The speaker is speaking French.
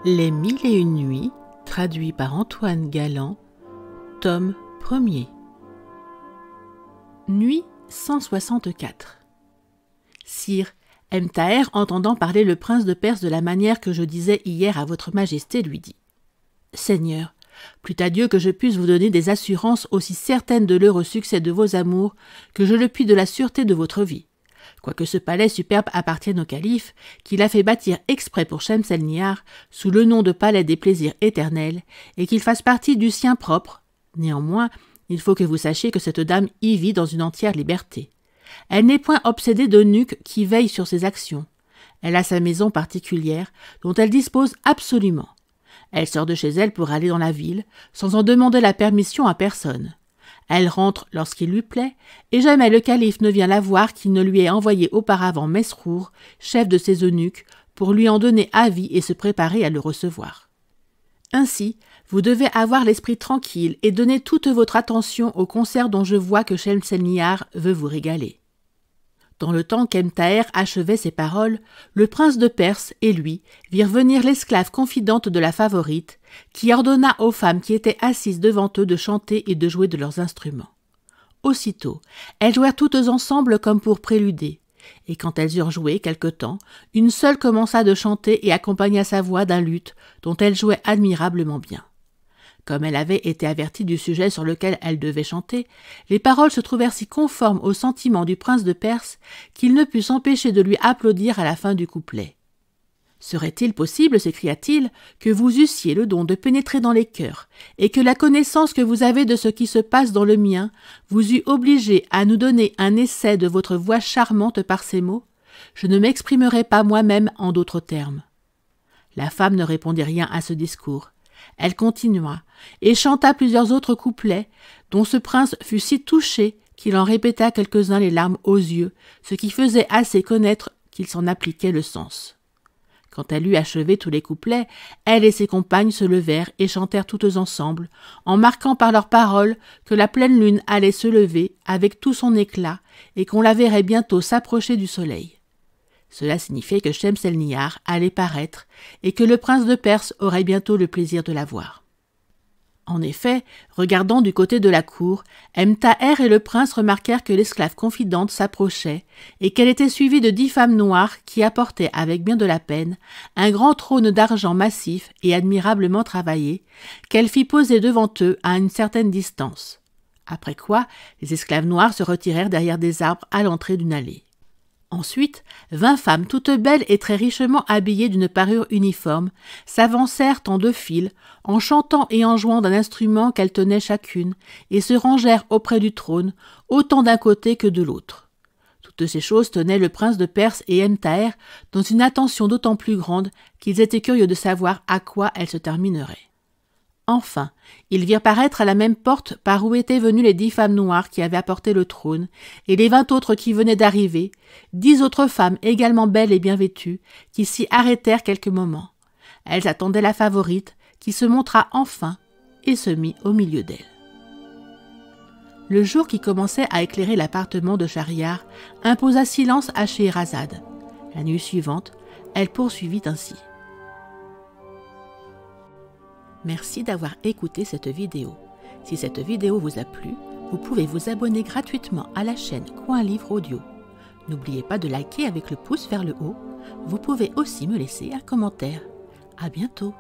Les 1001 nuits, traduit par Antoine Galland, tome 1er. Nuit 164. Sire, Ebn Thaher, entendant parler le prince de Perse de la manière que je disais hier à votre majesté, lui dit « Seigneur, plût à Dieu que je puisse vous donner des assurances aussi certaines de l'heureux succès de vos amours que je le puis de la sûreté de votre vie. Quoique ce palais superbe appartienne au calife, qu'il a fait bâtir exprès pour Shemselnihar sous le nom de palais des plaisirs éternels, et qu'il fasse partie du sien propre, néanmoins, il faut que vous sachiez que cette dame y vit dans une entière liberté. Elle n'est point obsédée d'eunuques qui veillent sur ses actions. Elle a sa maison particulière, dont elle dispose absolument. Elle sort de chez elle pour aller dans la ville, sans en demander la permission à personne. Elle rentre lorsqu'il lui plaît, et jamais le calife ne vient la voir qui ne lui ait envoyé auparavant Mesrour, chef de ses eunuques, pour lui en donner avis et se préparer à le recevoir. Ainsi, vous devez avoir l'esprit tranquille et donner toute votre attention au concert dont je vois que Shemselnihar veut vous régaler. » Dans le temps qu'Ebn Thaher achevait ces paroles, le prince de Perse et lui virent venir l'esclave confidente de la favorite, qui ordonna aux femmes qui étaient assises devant eux de chanter et de jouer de leurs instruments. Aussitôt, elles jouèrent toutes ensemble comme pour préluder, et quand elles eurent joué quelque temps, une seule commença de chanter et accompagna sa voix d'un luth dont elle jouait admirablement bien. Comme elle avait été avertie du sujet sur lequel elle devait chanter, les paroles se trouvèrent si conformes aux sentiments du prince de Perse qu'il ne put s'empêcher de lui applaudir à la fin du couplet. « Serait-il possible, s'écria-t-il, que vous eussiez le don de pénétrer dans les cœurs, et que la connaissance que vous avez de ce qui se passe dans le mien vous eût obligé à nous donner un essai de votre voix charmante par ces mots? Je ne m'exprimerai pas moi-même en d'autres termes. » La femme ne répondit rien à ce discours. Elle continua, et chanta plusieurs autres couplets, dont ce prince fut si touché qu'il en répéta quelques-uns les larmes aux yeux, ce qui faisait assez connaître qu'il s'en appliquait le sens. Quand elle eut achevé tous les couplets, elle et ses compagnes se levèrent et chantèrent toutes ensemble, en marquant par leurs paroles que la pleine lune allait se lever avec tout son éclat et qu'on la verrait bientôt s'approcher du soleil. Cela signifiait que Shemselnihar allait paraître et que le prince de Perse aurait bientôt le plaisir de la voir. En effet, regardant du côté de la cour, Ebn Thaher et le prince remarquèrent que l'esclave confidente s'approchait et qu'elle était suivie de 10 femmes noires qui apportaient avec bien de la peine un grand trône d'argent massif et admirablement travaillé qu'elle fit poser devant eux à une certaine distance. Après quoi, les esclaves noires se retirèrent derrière des arbres à l'entrée d'une allée. Ensuite, 20 femmes toutes belles et très richement habillées d'une parure uniforme s'avancèrent en 2 files, en chantant et en jouant d'un instrument qu'elles tenaient chacune, et se rangèrent auprès du trône, autant d'un côté que de l'autre. Toutes ces choses tenaient le prince de Perse et Ebn Thaher dans une attention d'autant plus grande qu'ils étaient curieux de savoir à quoi elles se termineraient. Enfin, ils virent paraître à la même porte par où étaient venues les 10 femmes noires qui avaient apporté le trône, et les 20 autres qui venaient d'arriver, 10 autres femmes également belles et bien vêtues, qui s'y arrêtèrent quelques moments. Elles attendaient la favorite, qui se montra enfin et se mit au milieu d'elles. Le jour qui commençait à éclairer l'appartement de Schahriar imposa silence à Scheherazade. La nuit suivante, elle poursuivit ainsi. Merci d'avoir écouté cette vidéo. Si cette vidéo vous a plu, vous pouvez vous abonner gratuitement à la chaîne Coin Livre Audio. N'oubliez pas de liker avec le pouce vers le haut. Vous pouvez aussi me laisser un commentaire. À bientôt.